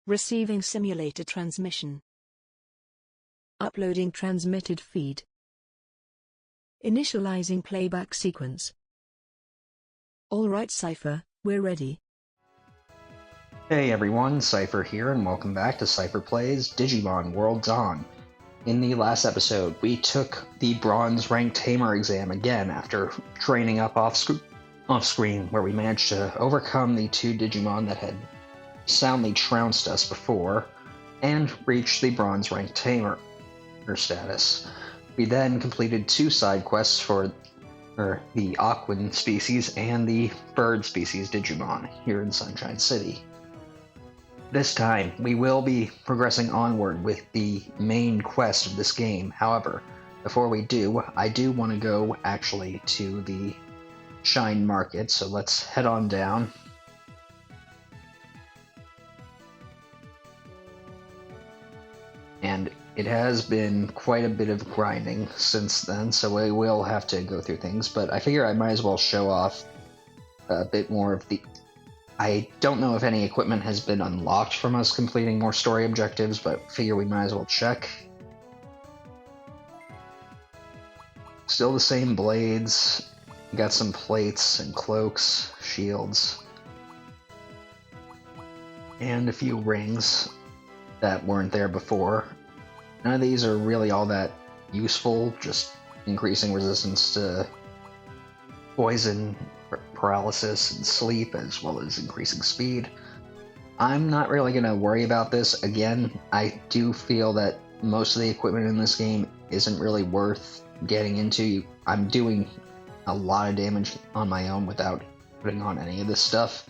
Receiving simulator transmission. Uploading transmitted feed. Initializing playback sequence. Alright Seipher, we're ready. Hey everyone, Seipher here, and welcome back to Seipher Plays Digimon World Dawn. In the last episode, we took the Bronze Rank Tamer exam again after training up off-screen, where we managed to overcome the two Digimon that had soundly trounced us before, and reach the Bronze Rank Tamer status. We then completed two side quests for the Aquan species and the bird species Digimon here in Sunshine City. This time, we will be progressing onward with the main quest of this game. However, before we do, I do want to go actually to the Shine Market, so let's head on down. And it has been quite a bit of grinding since then, so we will have to go through things, but I figure I might as well show off a bit more of the... I don't know if any equipment has been unlocked from us completing more story objectives, but figure we might as well check. Still the same blades. We got some plates and cloaks, shields, and a few rings that weren't there before. None of these are really all that useful, just increasing resistance to poison, paralysis, and sleep, as well as increasing speed. I'm not really going to worry about this. Again, I do feel that most of the equipment in this game isn't really worth getting into. I'm doing a lot of damage on my own without putting on any of this stuff.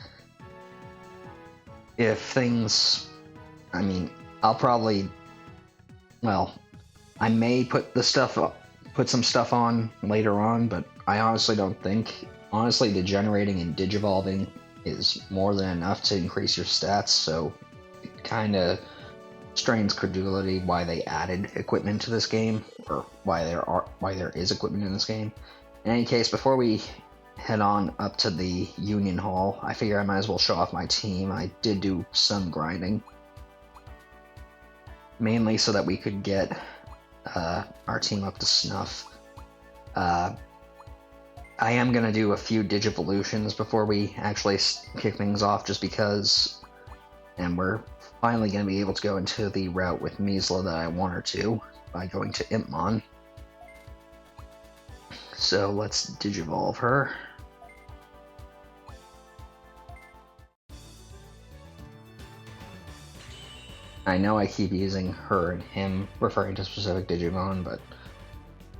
If things... I mean, I'll probably... Well, I may put some stuff on later on, but I honestly don't think... Honestly, degenerating and digivolving is more than enough to increase your stats, so it kind of strains credulity why they added equipment to this game, or why there is equipment in this game. In any case, before we head on up to the Union Hall, I figure I might as well show off my team. I did do some grinding, mainly so that we could get our team up to snuff. I am going to do a few Digivolutions before we actually kick things off, just because, and we're finally going to be able to go into the route with Misla that I want her to, by going to Impmon. So let's Digivolve her. I know I keep using her and him, referring to specific Digimon, but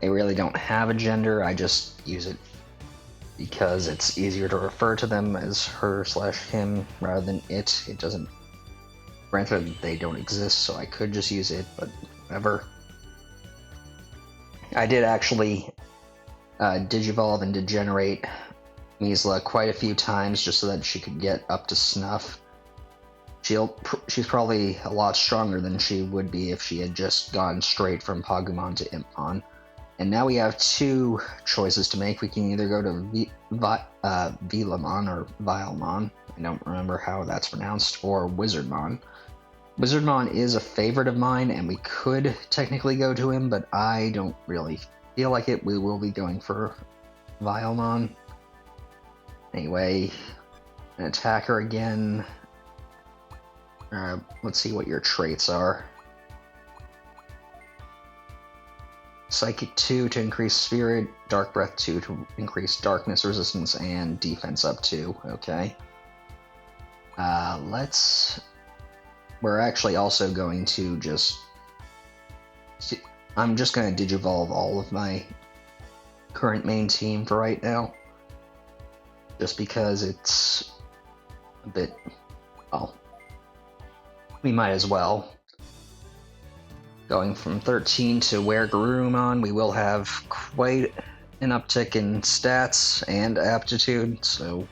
they really don't have a gender. I just use it because it's easier to refer to them as her/him rather than it. It doesn't... Granted, they don't exist, so I could just use it, but whatever. I did actually Digivolve and Degenerate Misla quite a few times just so that she could get up to snuff. She's probably a lot stronger than she would be if she had just gone straight from Pagumon to Impmon. And now we have two choices to make. We can either go to Vilamon or Vilemon, I don't remember how that's pronounced, or Wizardmon. Wizardmon is a favorite of mine, and we could technically go to him, but I don't really feel like it. We will be going for Vilemon. Anyway, an attacker again. Let's see what your traits are. Psychic 2 to increase Spirit, Dark Breath 2 to increase Darkness Resistance, and Defense up 2. Okay. We're actually also going to just... I'm just going to Digivolve all of my current main team for right now. Just because it's a bit... Well, we might as well. Going from 13 to Weregarurumon, we will have quite an uptick in stats and aptitude, so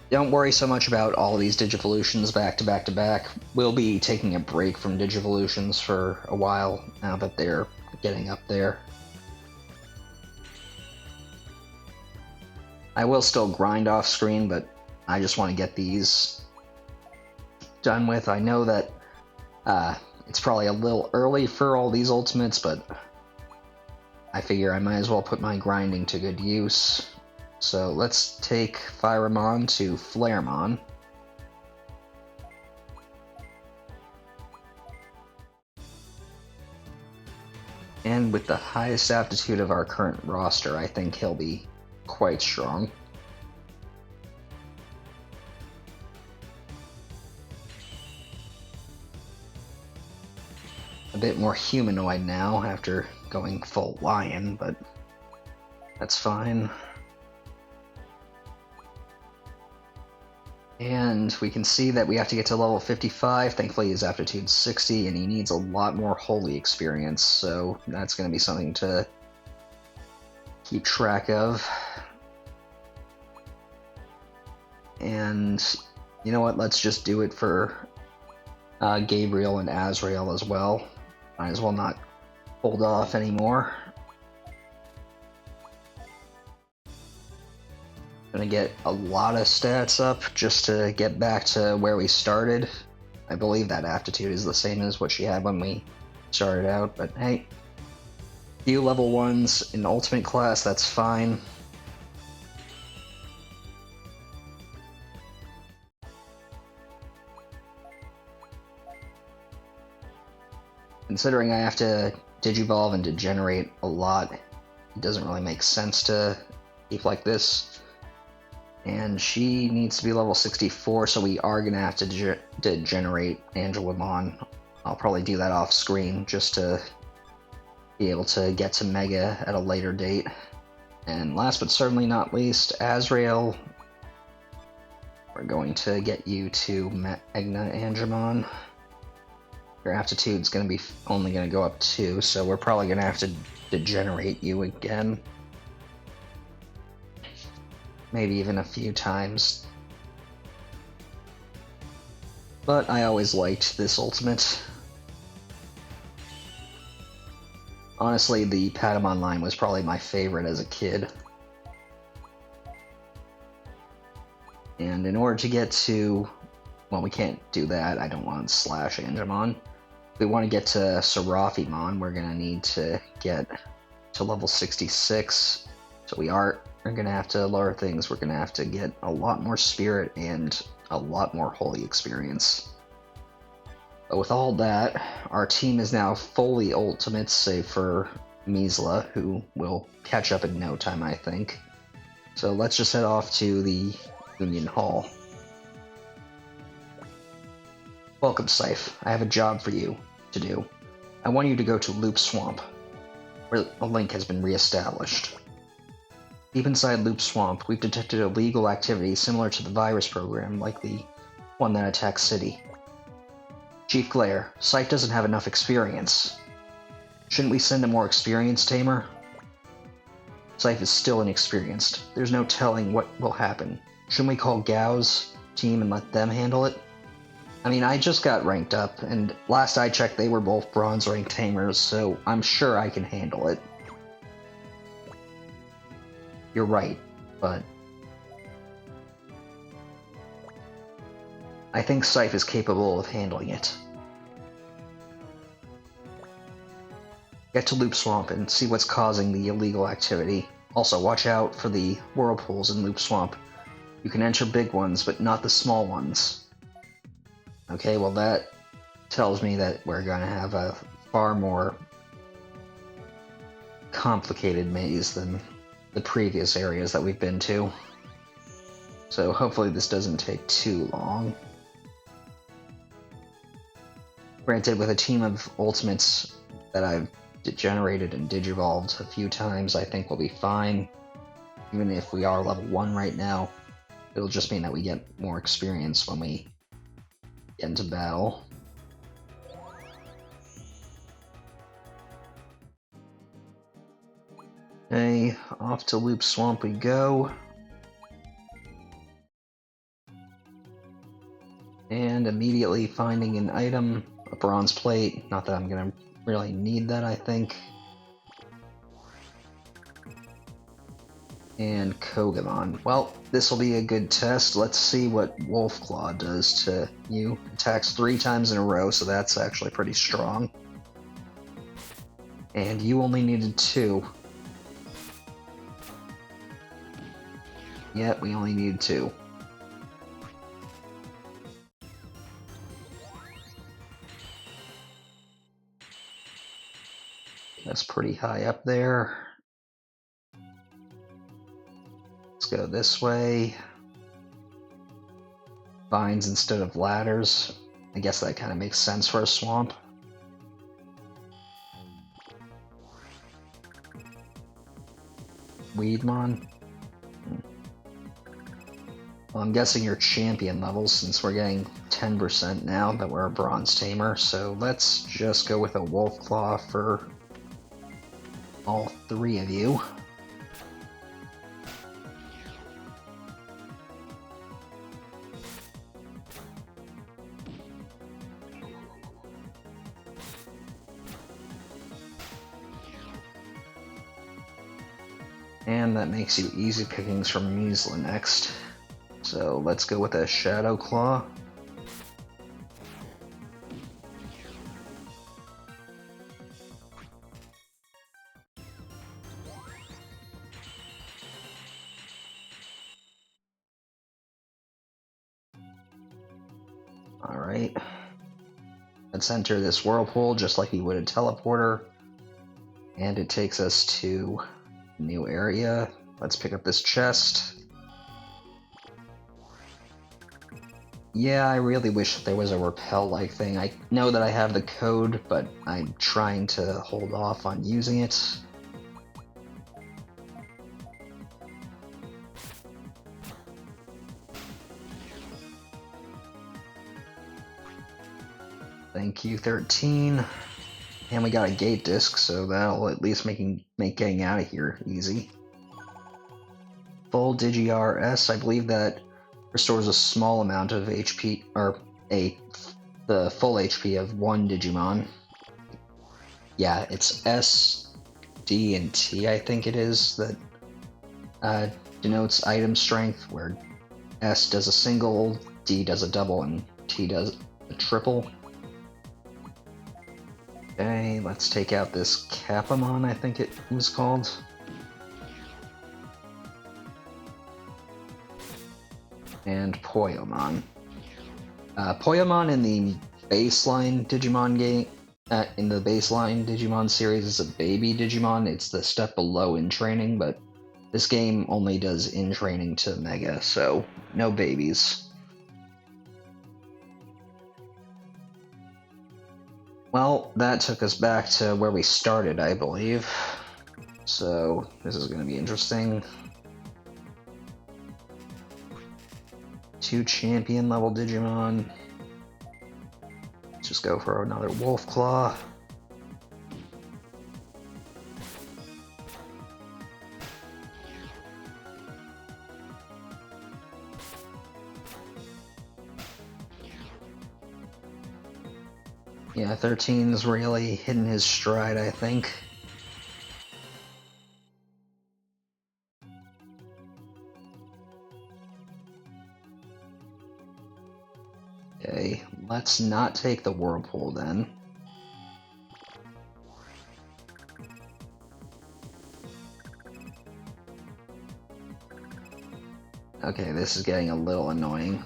don't worry so much about all these Digivolutions back to back to back. We'll be taking a break from Digivolutions for a while now that they're getting up there. I will still grind off screen, but I just want to get these done with. I know that it's probably a little early for all these ultimates, but I figure I might as well put my grinding to good use. So let's take Firemon to Flaremon. And with the highest aptitude of our current roster, I think he'll be quite strong. A bit more humanoid now after going full lion, but that's fine. And we can see that we have to get to level 55. Thankfully his aptitude's 60 and he needs a lot more holy experience, so that's going to be something to keep track of. And you know what, let's just do it for Gabriel and Azrael as well. Might as well not hold off anymore. Gonna get a lot of stats up just to get back to where we started. I believe that aptitude is the same as what she had when we started out, but hey, few level 1s in ultimate class, that's fine. Considering I have to digivolve and degenerate a lot, it doesn't really make sense to keep like this. And she needs to be level 64, so we are going to have to degenerate Angelamon. I'll probably do that off screen just to be able to get to Mega at a later date. And last but certainly not least, Azrael. We're going to get you to Magna Angemon. Your aptitude's going to be only going to go up 2, so we're probably going to have to degenerate you again. Maybe even a few times. But I always liked this ultimate. Honestly, the Patamon line was probably my favorite as a kid. And in order to get to... well, we can't do that. I don't want to slash Angemon. If we want to get to Seraphimon, we're going to need to get to level 66. So we are going to have to lower things. We're going to have to get a lot more spirit and a lot more holy experience. But with all that, our team is now fully ultimate, save for Misla, who will catch up in no time, I think. So let's just head off to the Union Hall. Welcome, Seipher. I have a job for you to do. I want you to go to Loop Swamp, where a link has been re-established. Deep inside Loop Swamp, we've detected illegal activity similar to the virus program, like the one that attacked City. Chief Glare, Seipher doesn't have enough experience. Shouldn't we send a more experienced tamer? Seipher is still inexperienced. There's no telling what will happen. Shouldn't we call Gao's team and let them handle it? I mean, I just got ranked up, and last I checked they were both bronze rank tamers, so I'm sure I can handle it. You're right, but I think Seipher is capable of handling it. Get to Loop Swamp and see what's causing the illegal activity. Also, watch out for the whirlpools in Loop Swamp. You can enter big ones, but not the small ones. Okay, well that tells me that we're going to have a far more complicated maze than the previous areas that we've been to. So hopefully this doesn't take too long. Granted, with a team of ultimates that I've degenerated and digivolved a few times, I think we'll be fine. Even if we are level 1 right now, it'll just mean that we get more experience when we get into battle. Okay, off to Loop Swamp we go. And immediately finding an item, a bronze plate. Not that I'm gonna really need that, I think. and Kogemon. Well, this will be a good test. Let's see what Wolf Claw does to you. Attacks 3 times in a row, so that's actually pretty strong. And you only needed 2. Yep, we only needed 2. That's pretty high up there. Let's go this way. Vines instead of ladders. I guess that kind of makes sense for a swamp. Weedmon. Well, I'm guessing you're champion levels since we're getting 10% now that we're a bronze tamer. So let's just go with a wolf claw for all 3 of you. And that makes you easy pickings from Measla next. So let's go with a Shadow Claw. Alright. Let's enter this whirlpool just like you would a teleporter. And it takes us to a new area. Let's pick up this chest. Yeah, I really wish there was a repel-like thing. I know that I have the code, but I'm trying to hold off on using it. Thank you, 13. And we got a gate disc, so that'll at least make getting out of here easy. Full Digi-RS, I believe that restores a small amount of HP, or the full HP of 1 Digimon. Yeah, it's S, D, and T, I think it is, that denotes item strength, where S does a single, D does a double, and T does a triple. Okay, let's take out this Capamon, I think it was called. And Poyomon. Poyomon in the baseline Digimon game, in the baseline Digimon series is a baby Digimon. It's the step below in training, but this game only does in training to Mega, so no babies. Well, that took us back to where we started, I believe. So this is going to be interesting. 2 champion level Digimon. Let's just go for another Wolf Claw. Yeah, 13's really hitting his stride, I think. Okay, let's not take the whirlpool then. Okay, this is getting a little annoying.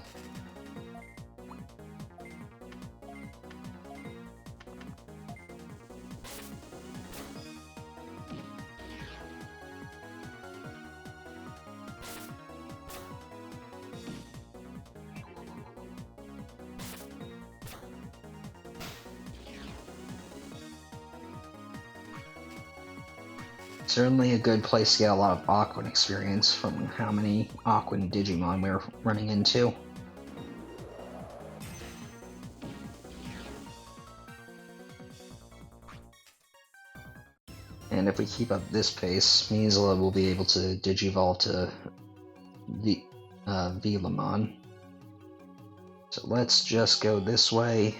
Certainly a good place to get a lot of Aquan experience from how many Aquan Digimon we're running into. And if we keep up this pace, Measla will be able to Digivolve to Velamon. So let's just go this way.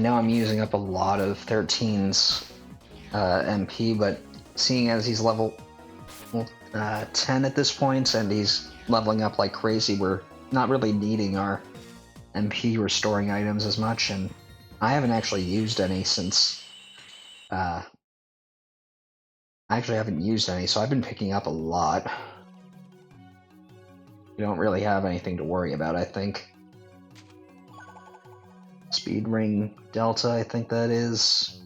know I'm using up a lot of 13's MP, but seeing as he's level 10 at this point, and he's leveling up like crazy, we're not really needing our MP restoring items as much, and I haven't actually used any since... I actually haven't used any, so I've been picking up a lot. You don't really have anything to worry about, I think. Speed Ring Delta, I think that is.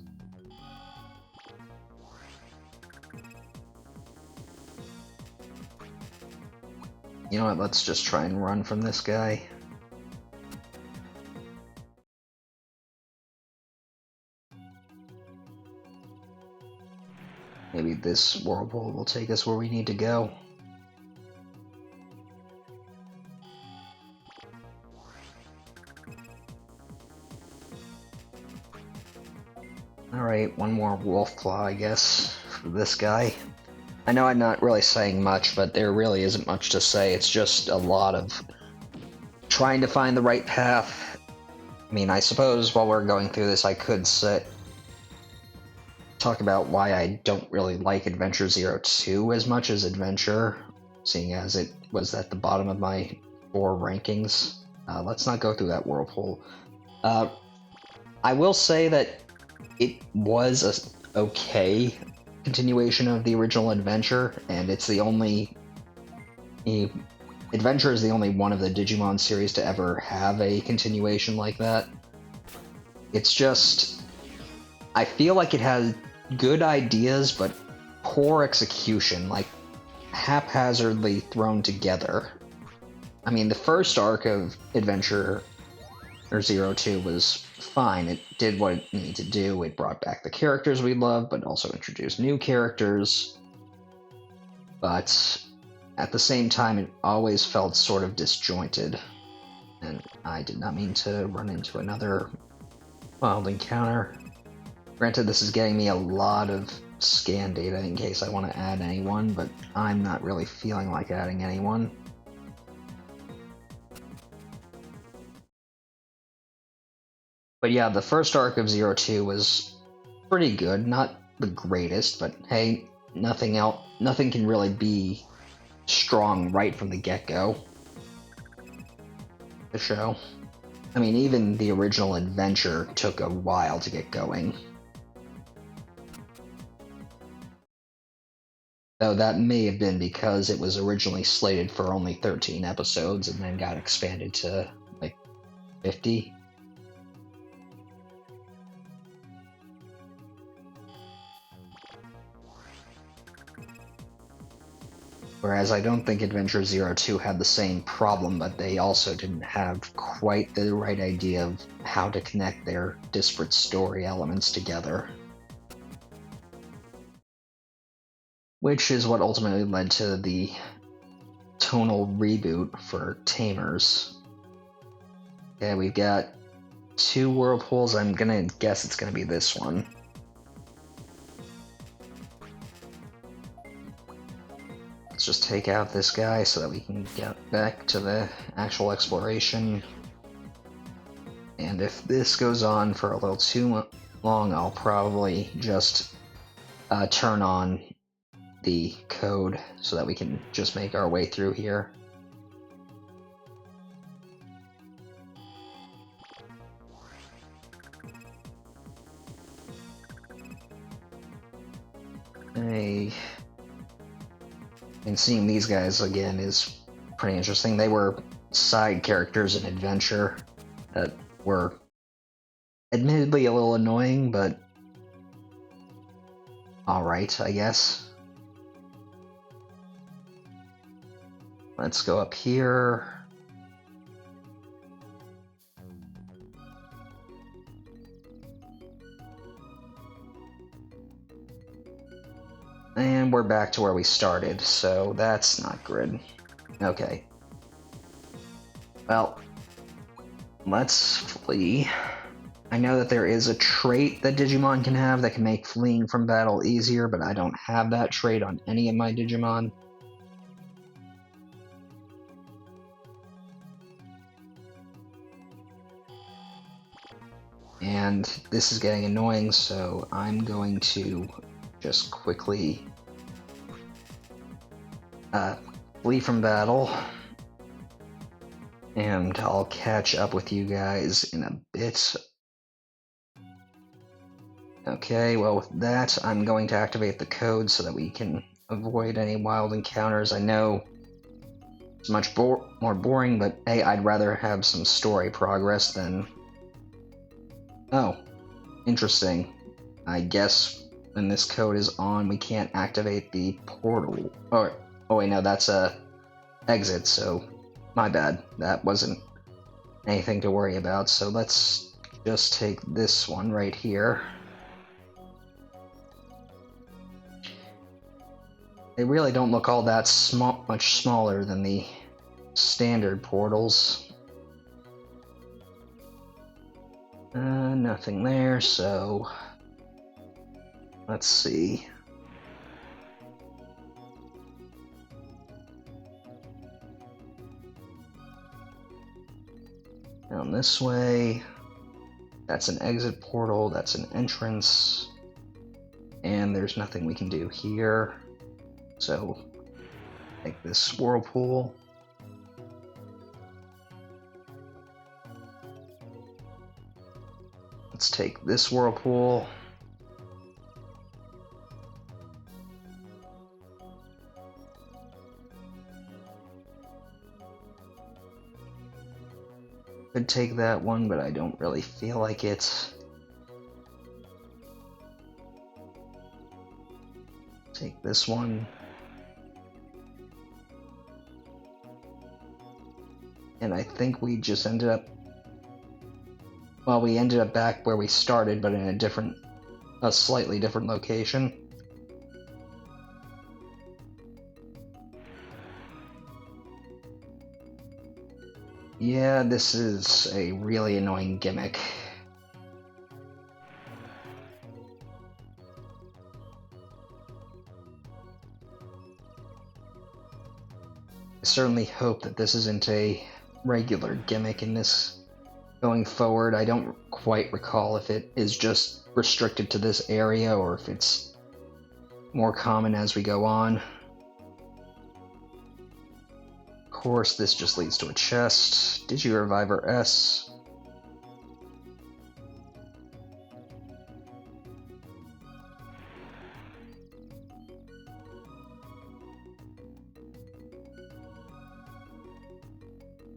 You know what, let's just try and run from this guy. Maybe this whirlpool will take us where we need to go. Alright, one more wolf claw, I guess, for this guy. I know I'm not really saying much, but there really isn't much to say. It's just a lot of trying to find the right path. I mean, I suppose while we're going through this, I could talk about why I don't really like Adventure 02 as much as Adventure, seeing as it was at the bottom of my 4 rankings. Let's not go through that whirlpool. I will say that it was a okay continuation of the original Adventure, and it's the only... Adventure is the only one of the Digimon series to ever have a continuation like that. It's just... I feel like it has good ideas, but poor execution, like haphazardly thrown together. I mean, the first arc of Adventure or 02 was fine. It did what it needed to do. It brought back the characters we love, but also introduced new characters. But at the same time, it always felt sort of disjointed. And I did not mean to run into another wild encounter. Granted, this is getting me a lot of scan data in case I want to add anyone, but I'm not really feeling like adding anyone. But yeah, the first arc of 02 was pretty good. Not the greatest, but hey, nothing can really be strong right from the get-go. The show. I mean, even the original Adventure took a while to get going. Though that may have been because it was originally slated for only 13 episodes and then got expanded to, like, 50. Whereas I don't think Adventure 02 had the same problem, but they also didn't have quite the right idea of how to connect their disparate story elements together. Which is what ultimately led to the tonal reboot for Tamers. Okay, we've got 2 whirlpools. I'm gonna guess it's gonna be this one. Let's just take out this guy so that we can get back to the actual exploration. And if this goes on for a little too long, I'll probably just turn on the code so that we can just make our way through here. And seeing these guys again is pretty interesting. They were side characters in Adventure that were admittedly a little annoying, but alright, I guess. Let's go up here. And we're back to where we started, so that's not good. Okay. Well, let's flee. I know that there is a trait that Digimon can have that can make fleeing from battle easier, but I don't have that trait on any of my Digimon. and this is getting annoying, so I'm going to just quickly flee from battle, and I'll catch up with you guys in a bit. Okay, well with that, I'm going to activate the code so that we can avoid any wild encounters. I know it's much more boring, but hey, I'd rather have some story progress than... Oh, interesting. I guess when this code is on, we can't activate the portal. Oh wait, no, that's a exit, so my bad. That wasn't anything to worry about, so let's just take this one right here. They really don't look all that much smaller than the standard portals. Nothing there, so let's see. Down this way. That's an exit portal, that's an entrance, and there's nothing we can do here. So, take this whirlpool. Let's take this whirlpool. Could take that one, but I don't really feel like it. Take this one. And I think we just ended up... Well, we ended up back where we started, but in a slightly different location. Yeah, this is a really annoying gimmick. I certainly hope that this isn't a regular gimmick in this going forward. I don't quite recall if it is just restricted to this area or if it's more common as we go on. Of course, this just leads to a chest. Digireviver S.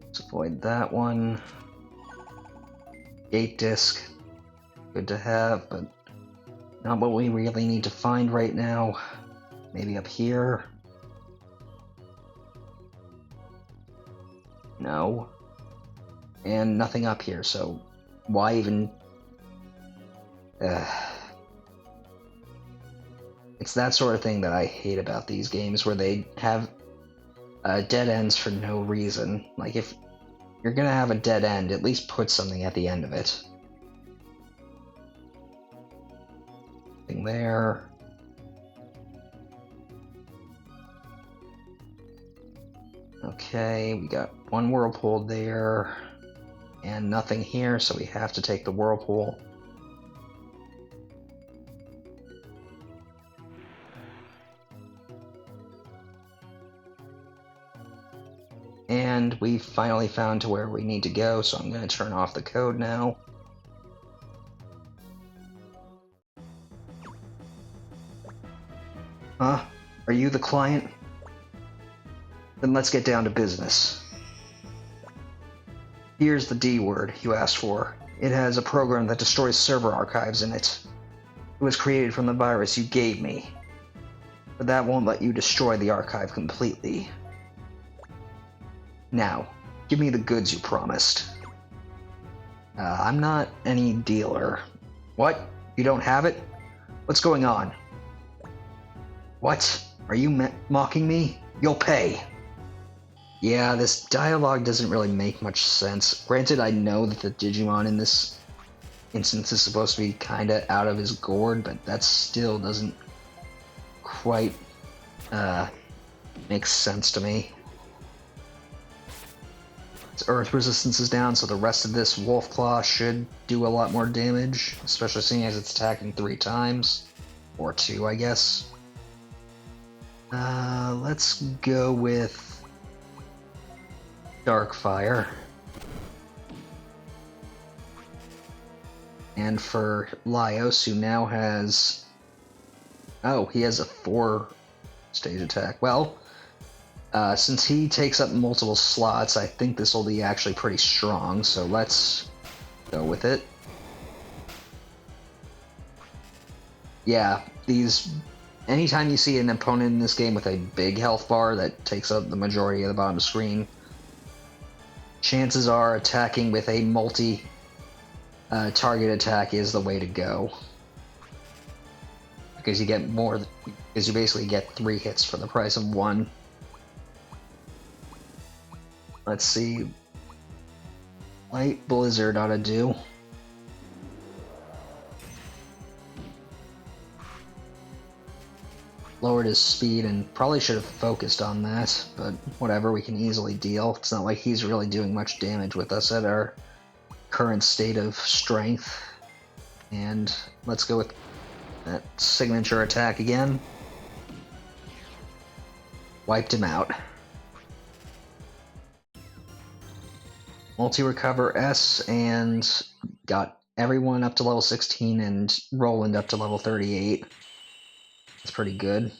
Let's avoid that one. Gate disc. Good to have, but not what we really need to find right now. Maybe up here. No. And nothing up here, so why even... It's that sort of thing that I hate about these games, where they have dead ends for no reason. Like, if you're gonna have a dead end, at least put something at the end of it. Nothing there. Okay, we got one whirlpool there, and nothing here, so we have to take the whirlpool. And we finally found to where we need to go, so I'm going to turn off the code now. Huh? Are you the client? Then let's get down to business. Here's the D word you asked for. It has a program that destroys server archives in it. It was created from the virus you gave me. But that won't let you destroy the archive completely. Now, give me the goods you promised. I'm not any dealer. What? You don't have it? What's going on? What? Are you mocking me? You'll pay. Yeah, this dialogue doesn't really make much sense. Granted, I know that the Digimon in this instance is supposed to be kinda out of his gourd, but that still doesn't quite make sense to me. Its earth resistance is down, so the rest of this wolf claw should do a lot more damage, especially seeing as it's attacking 3 times. Or 2, I guess. Let's go with Dark Fire. And for Laios, who now has... Oh, he has a 4-stage attack. Well, since he takes up multiple slots, I think this will be actually pretty strong, so let's go with it. Yeah, anytime you see an opponent in this game with a big health bar that takes up the majority of the bottom screen, chances are attacking with a multi-target attack is the way to go. Because you get because you basically get 3 hits for the price of 1. Let's see. Light Blizzard ought to do. Lowered his speed and probably should have focused on that, but whatever, we can easily deal. It's not like he's really doing much damage with us at our current state of strength. And let's go with that signature attack again. Wiped him out. Multi-recover S and got everyone up to level 16 and Roland up to level 38. That's pretty good.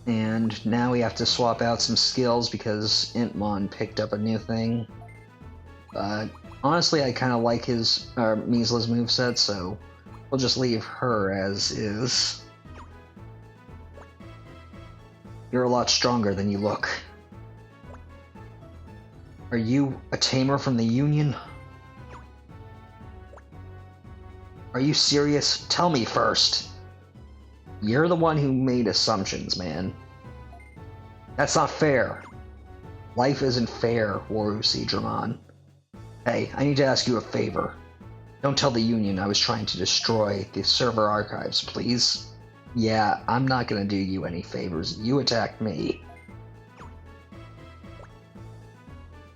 And now we have to swap out some skills because Intmon picked up a new thing. But honestly, I kind of like his Misla's moveset, so we'll just leave her as is. You're a lot stronger than you look. Are you a tamer from the Union? Are you serious? Tell me first. You're the one who made assumptions, man. That's not fair. Life isn't fair, Digimon. Hey, I need to ask you a favor. Don't tell the Union I was trying to destroy the server archives, please. Yeah, I'm not gonna do you any favors. You attacked me.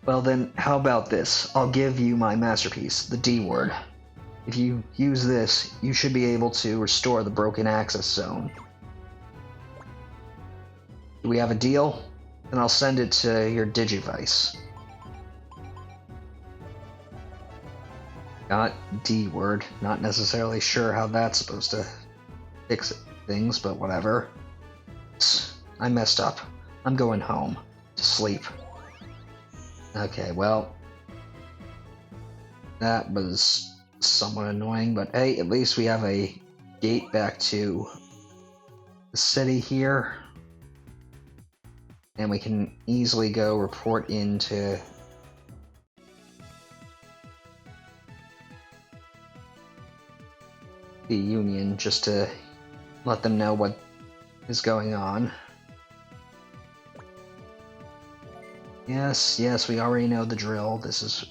Well then, how about this? I'll give you my masterpiece, the D word. If you use this, you should be able to restore the broken access zone. Do we have a deal? Then I'll send it to your Digivice. Got D word. Not necessarily sure how that's supposed to fix things, but whatever. I messed up. I'm going home. To sleep. Okay, well. That was somewhat annoying, but hey, at least we have a gate back to the city here. And we can easily go report into the Union just to let them know what is going on. Yes, we already know the drill. This is...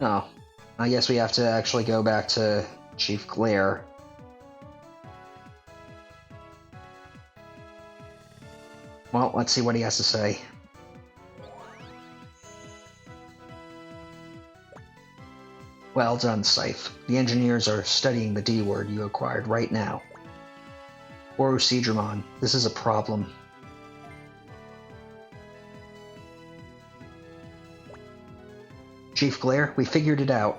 Oh, I guess we have to actually go back to Chief Glare. Well, let's see what he has to say. Well done, Seipher. The engineers are studying the D word you acquired right now. Digimon, this is a problem. Chief Glare, we figured it out.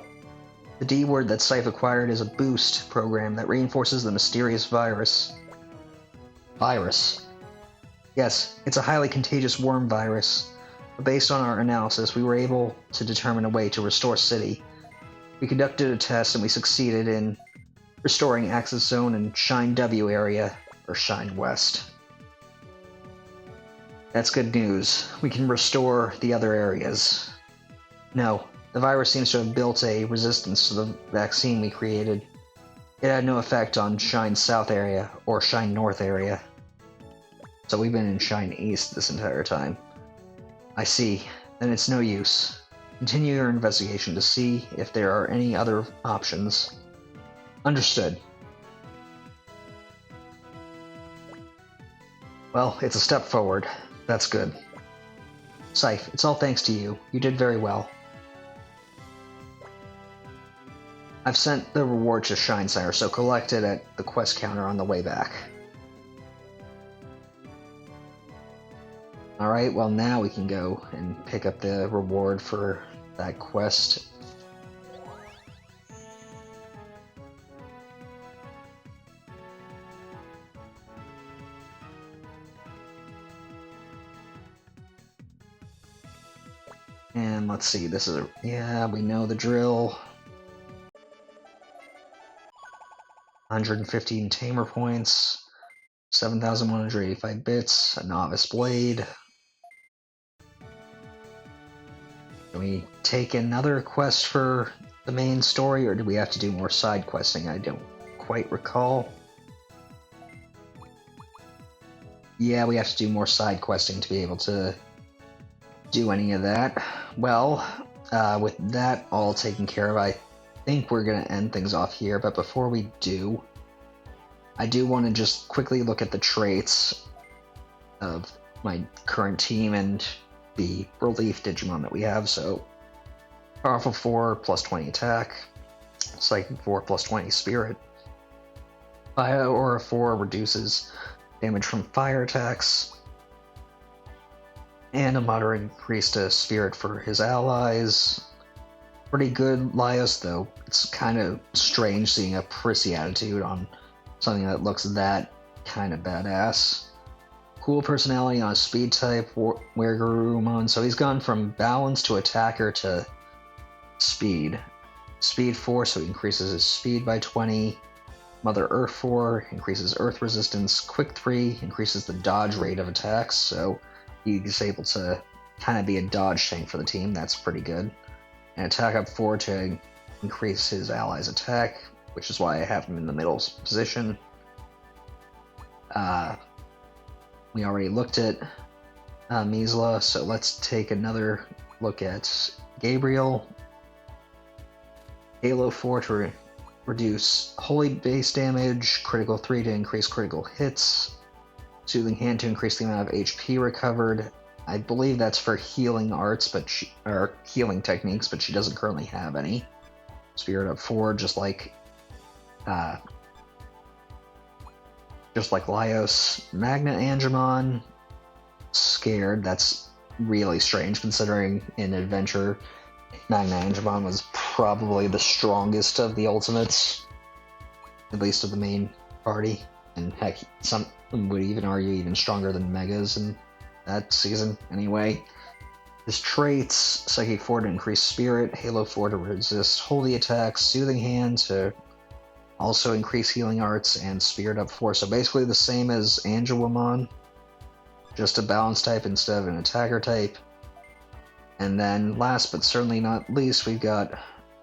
The D word that Seipher acquired is a boost program that reinforces the mysterious virus. Virus? Yes, it's a highly contagious worm virus. But based on our analysis, we were able to determine a way to restore City. We conducted a test and we succeeded in restoring Access Zone and Shine W area, or Shine West. That's good news. We can restore the other areas. No, the virus seems to have built a resistance to the vaccine we created. It had no effect on Shine South area or Shine North area. So we've been in Shine East this entire time. I see. Then it's no use. Continue your investigation to see if there are any other options. Understood. Well, it's a step forward. That's good. Seipher, it's all thanks to you. You did very well. I've sent the reward to Shinesire, so collect it at the quest counter on the way back. Alright, well now we can go and pick up the reward for that quest. And let's see, this is yeah, we know the drill. 115 tamer points, 7,185 bits, a novice blade. Can we take another quest for the main story, or do we have to do more side questing? I don't quite recall. Yeah, we have to do more side questing to be able to do any of that. Well, with that all taken care of, I think we're going to end things off here, but before we do, I do want to just quickly look at the traits of my current team and the relief Digimon that we have. So, Powerful 4, plus 20 attack, Psychic 4, plus 20 spirit, Bio Aura 4 reduces damage from fire attacks, and a moderate increase to spirit for his allies. Pretty good Laios, though. It's kind of strange seeing a prissy attitude on something that looks that kind of badass. Cool personality on a speed type, Grimmon. So he's gone from balance to attacker to speed. Speed 4, so he increases his speed by 20. Mother Earth 4 increases earth resistance. Quick 3 increases the dodge rate of attacks, so he's able to kind of be a dodge tank for the team. That's pretty good. And attack up 4 to increase his allies' attack, which is why I have him in the middle position. We already looked at Misla, so let's take another look at Gabriel. Halo 4 to reduce holy base damage, critical 3 to increase critical hits, Soothing Hand to increase the amount of HP recovered. I believe that's for healing arts, or healing techniques, but she doesn't currently have any. Spirit up 4, just like Laios. Magna Angemon, scared. That's really strange considering in Adventure, Magna Angemon was probably the strongest of the Ultimates, at least of the main party, and heck, some would even argue even stronger than Megas in that season. Anyway, his traits: Psychic 4 to increase Spirit, Halo 4 to resist holy attacks, Soothing Hand to also increase healing arts, and Spirit up 4. So basically the same as Angelwamon, just a balance type instead of an attacker type. And then last but certainly not least, we've got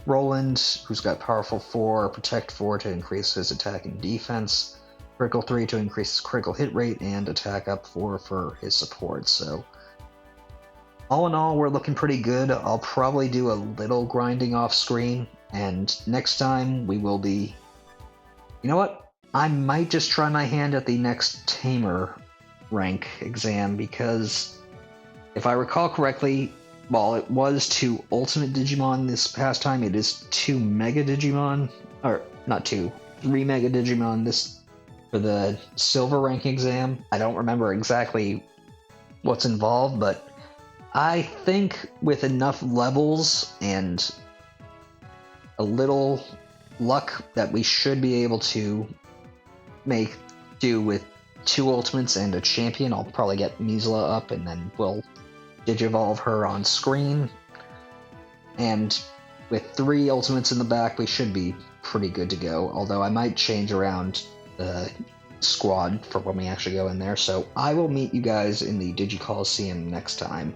Roland, who's got Powerful 4, Protect 4 to increase his attack and defense, Critical 3 to increase his critical hit rate, and Attack up 4 for his support. So all in all, we're looking pretty good. I'll probably do a little grinding off screen, and next time we will be... You know what? I might just try my hand at the next Tamer rank exam, because if I recall correctly, while it was 2 Ultimate Digimon this past time, it is 2 Mega Digimon, or not 2, 3 Mega Digimon this for the Silver rank exam. I don't remember exactly what's involved, but I think with enough levels and a little luck that we should be able to make do with 2 Ultimates and a champion. I'll probably get Misla up and then we'll Digivolve her on screen. And with 3 Ultimates in the back, we should be pretty good to go. Although I might change around the squad for when we actually go in there. So I will meet you guys in the Digi-Coliseum next time.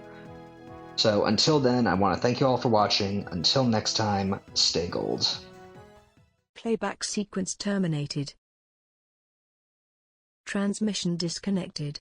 So until then, I want to thank you all for watching. Until next time, stay gold. Playback sequence terminated. Transmission disconnected.